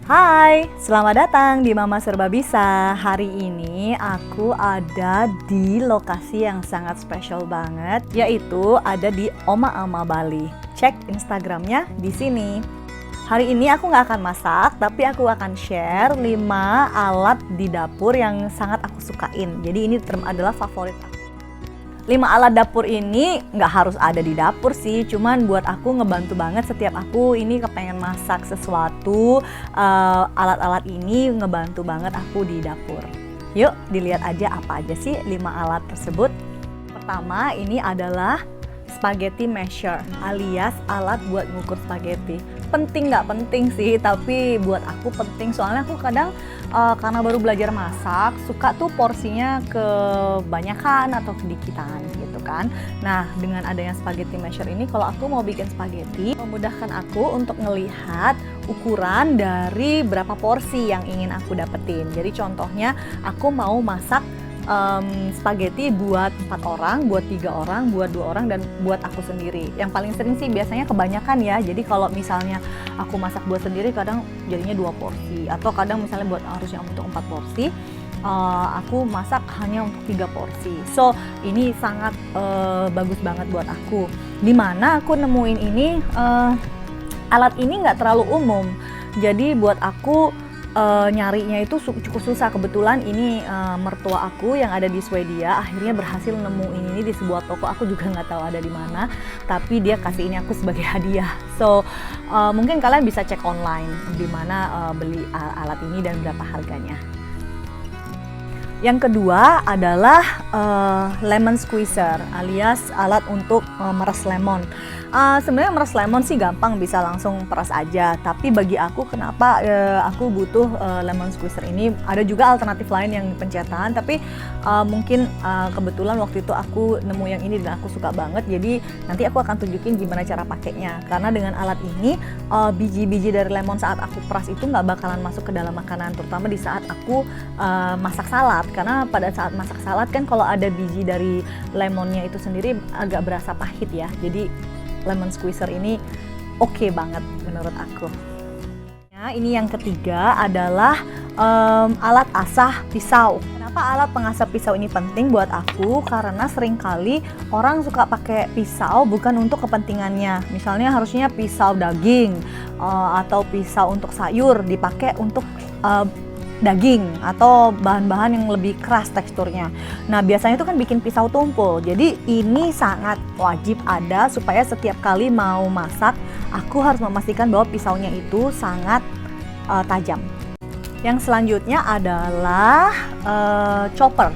Hai, selamat datang di Mama Serba Bisa. Hari ini aku ada di lokasi yang sangat spesial banget, yaitu ada di Oma Ama Bali. Cek Instagramnya di sini. Hari ini aku nggak akan masak, tapi aku akan share 5 alat di dapur yang sangat aku sukain. Jadi ini adalah favorit aku. 5 alat dapur ini nggak harus ada di dapur sih, cuman buat aku ngebantu banget setiap aku ini kepengen masak sesuatu. Alat-alat ini ngebantu banget aku di dapur. Yuk dilihat aja apa aja sih 5 alat tersebut. Pertama ini adalah spaghetti masher alias alat buat ngukur spaghetti. Penting nggak penting sih, tapi buat aku penting soalnya aku kadang karena baru belajar masak suka tuh porsinya kebanyakan atau kedikitan gitu kan. Nah dengan adanya spaghetti masher ini, kalau aku mau bikin spaghetti memudahkan aku untuk ngelihat ukuran dari berapa porsi yang ingin aku dapetin. Jadi contohnya aku mau masak spaghetti buat 4 orang, buat 3 orang, buat 2 orang, dan buat aku sendiri. Yang paling sering sih biasanya kebanyakan ya. Jadi kalau misalnya aku masak buat sendiri kadang jadinya 2 porsi, atau kadang misalnya buat harusnya untuk 4 porsi, aku masak hanya untuk 3 porsi. So ini sangat bagus banget buat aku. Dimana aku nemuin ini, alat ini nggak terlalu umum. Jadi buat aku nyarinya itu cukup susah. Kebetulan ini mertua aku yang ada di Swedia akhirnya berhasil nemuin ini di sebuah toko. Aku juga nggak tahu ada di mana, tapi dia kasih ini aku sebagai hadiah. So mungkin kalian bisa cek online di mana beli alat ini dan berapa harganya. Yang kedua adalah lemon squeezer alias alat untuk meres lemon. Sebenarnya meres lemon sih gampang, bisa langsung peras aja. Tapi bagi aku kenapa aku butuh lemon squeezer ini? Ada juga alternatif lain yang pencetan, tapi mungkin kebetulan waktu itu aku nemu yang ini dan aku suka banget. Jadi nanti aku akan tunjukin gimana cara pakainya. Karena dengan alat ini biji-biji dari lemon saat aku peras itu nggak bakalan masuk ke dalam makanan, terutama di saat aku masak salad. Karena pada saat masak salad kan kalau ada biji dari lemonnya itu sendiri agak berasa pahit ya. Jadi lemon squeezer ini oke banget menurut aku. Nah, ini yang ketiga adalah alat asah pisau. Kenapa alat pengasah pisau ini penting buat aku? Karena seringkali orang suka pakai pisau bukan untuk kepentingannya. Misalnya harusnya pisau daging atau pisau untuk sayur dipakai untuk daging atau bahan-bahan yang lebih keras teksturnya. Nah biasanya itu kan bikin pisau tumpul. Jadi ini sangat wajib ada supaya setiap kali mau masak aku harus memastikan bahwa pisaunya itu sangat tajam. Yang selanjutnya adalah chopper.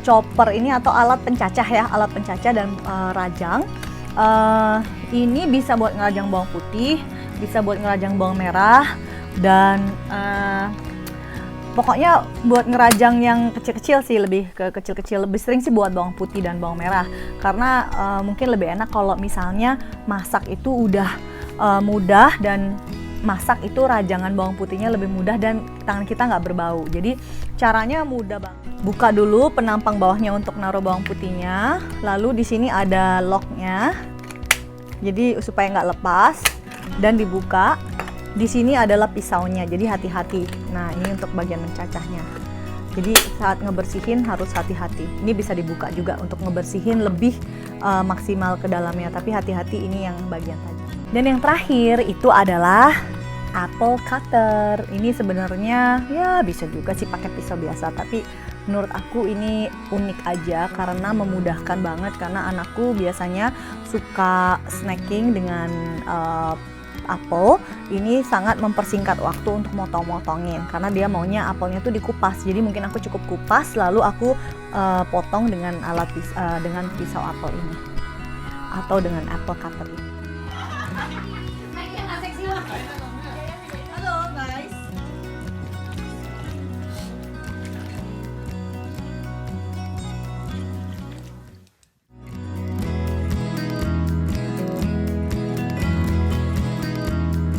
Chopper ini atau alat pencacah ya, alat pencacah dan rajang. Ini bisa buat ngerajang bawang putih, bisa buat ngerajang bawang merah, dan pokoknya buat ngerajang yang kecil-kecil sih, lebih ke kecil-kecil. Lebih sering sih buat bawang putih dan bawang merah. Karena mungkin lebih enak kalau misalnya masak itu udah mudah, dan masak itu rajangan bawang putihnya lebih mudah dan tangan kita nggak berbau. Jadi caranya mudah banget. Buka dulu penampang bawahnya untuk naruh bawang putihnya. Lalu di sini ada locknya. Jadi supaya nggak lepas, dan dibuka. Di sini adalah pisaunya, jadi hati-hati. Nah ini untuk bagian mencacahnya. Jadi saat ngebersihin harus hati-hati. Ini bisa dibuka juga untuk ngebersihin lebih maksimal ke dalamnya, tapi hati-hati ini yang bagian tadi. Dan yang terakhir itu adalah apple cutter. Ini sebenarnya ya bisa juga sih pakai pisau biasa, tapi menurut aku ini unik aja karena memudahkan banget. Karena anakku biasanya suka snacking dengan apel. Ini sangat mempersingkat waktu untuk motong-motongin karena dia maunya apelnya tuh dikupas. Jadi mungkin aku cukup kupas lalu aku potong dengan dengan pisau apel ini atau dengan apple cutter ini. Halo guys.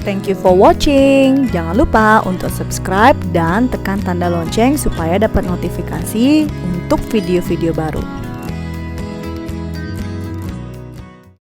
Thank you for watching. Jangan lupa untuk subscribe dan tekan tanda lonceng supaya dapat notifikasi untuk video-video baru.